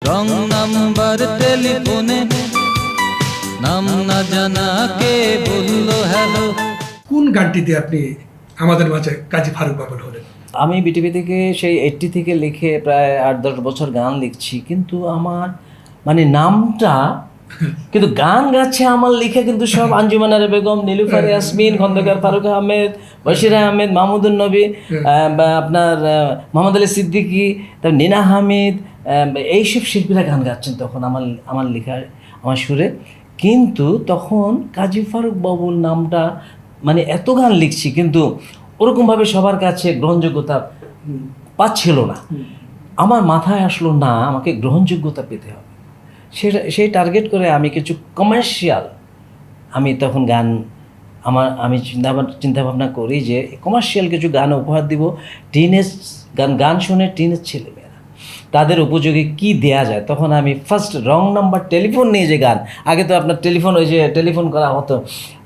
Wrong number টেলিফোনে নাম না জানা কে বললো হ্যালো। কোন গানটিতে আপনি আমাদের মাঝে কাজী ফারুক বাবুল হলেন? আমি বিটিভি থেকে সেই 80 থেকে লিখে প্রায় 8-10 বছর গান লিখছি, কিন্তু আমার মানে নামটা কিন্তু গান গাচ্ছে আমার লিখে কিন্তু সব আঞ্জুমান আরা বেগম, নীলুফার ইয়াসমিন, খন্দকার ফারুক আহমেদ, বশির আহমেদ, মাহমুদুন নবী, বা আপনার মোহাম্মদ আলী সিদ্দিকী, তারপর নিনা হামিদ, এইসব শিল্পীরা গান গাচ্ছেন তখন আমার লেখার আমার সুরে। কিন্তু তখন কাজী ফারুক বাবুল নামটা মানে এত গান লিখছি কিন্তু ওরকমভাবে সবার কাছে গ্রহণযোগ্যতা পাচ্ছিল না। আমার মাথায় আসলো না আমাকে গ্রহণযোগ্যতা পেতে হবে, সেই টার্গেট করে আমি কিছু কমার্শিয়াল আমি তখন গান আমি চিন্তাভাবনা করি যে কমার্শিয়াল কিছু গান উপহার দিব। টিনেজ গান শুনে টিনেজ ছেলেমেয়েরা তাদের উপযোগী কি দেয়া যায়। তখন আমি ফার্স্ট রং নাম্বার টেলিফোন নিয়ে যে গান, আগে তো আপনার টেলিফোন ওই যে টেলিফোন করা হতো,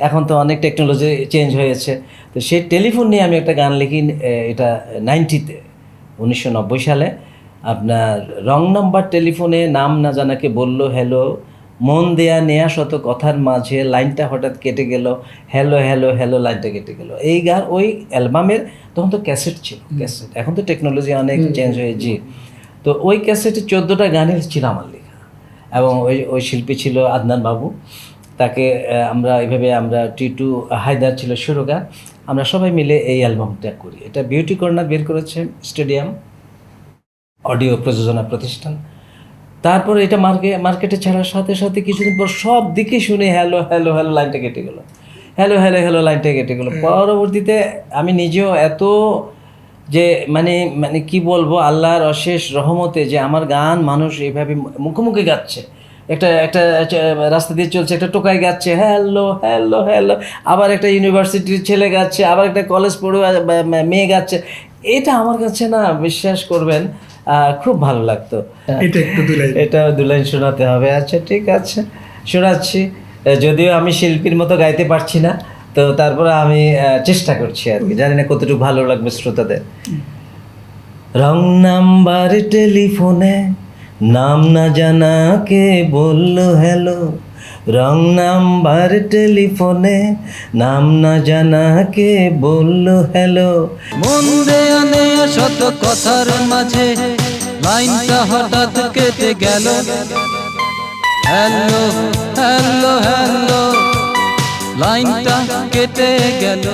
এখন তো অনেক টেকনোলজি চেঞ্জ হয়েছে। তো সেই টেলিফোন নিয়ে আমি একটা গান লিখি, এটা 1990 সালে। আপনার রং নাম্বার টেলিফোনে নাম না জানাকে বললো হ্যালো, মন দেয়া নেয়া শত কথার মাঝে লাইনটা হঠাৎ কেটে গেল, হ্যালো হ্যালো হ্যালো লাইনটা কেটে গেল। এই গান ওই অ্যালবামের, তখন তো ক্যাসেট ছিল, ক্যাসেট, এখন তো টেকনোলজি অনেক চেঞ্জ হয়েছে। তো ওই ক্যাসেটে 14টা গানই ছিল আমার লেখা, এবং ওই শিল্পী ছিল আদনান বাবু। তাকে আমরা টিটু হায়দার ছিল সুরকার, আমরা সবাই মিলে এই অ্যালবামটা করি। এটা বিউটি কর্নার বের করেছে স্টেডিয়াম অডিও প্রযোজনা প্রতিষ্ঠান। তারপর এটা মার্কেটে ছাড়ার সাথে সাথে কিছুদিন পর সব দিকে শুনে হ্যালো হ্যালো হ্যালো লাইনটা কেটে গেলো, হ্যালো হ্যালো হ্যালো লাইনটা কেটে গেলো। পরবর্তীতে আমি নিজেও এত যে মানে কি বলবো, আল্লাহর অশেষ রহমতে যে আমার গান মানুষ এইভাবে মুখোমুখি গাচ্ছে। একটা রাস্তা দিয়ে চলছে, একটা টোকাই গাচ্ছে হ্যালো হ্যালো হ্যালো, আবার একটা ইউনিভার্সিটির ছেলে গাচ্ছে, আবার একটা কলেজ পড়ুয়া মেয়ে গাচ্ছে। এটা আমার কাছে না, বিশ্বাস করবেন, খুব ভালো লাগতো। এটা 2 লাইন শোনাতে হবে। আচ্ছা ঠিক আছে, শোনাচ্ছি। যদিও আমি শিল্পীর মতো গাইতে পারছি না, তো তারপরে আমি চেষ্টা করছি আর কি, জানি না কতটুকু ভালো লাগবে শ্রোতাদের। রং নাম্বার টেলিফোনে নাম না জানা কে বললো হ্যালো, রং নাম্বার টেলিফোনে নাম না জানা কে বললো হ্যালো। মন দেয়া নেয়া শত কথার মাঝে লাইনটা হঠাৎ কেটে গেল, হ্যালো হ্যালো হ্যালো লাইনটা কেটে গেল।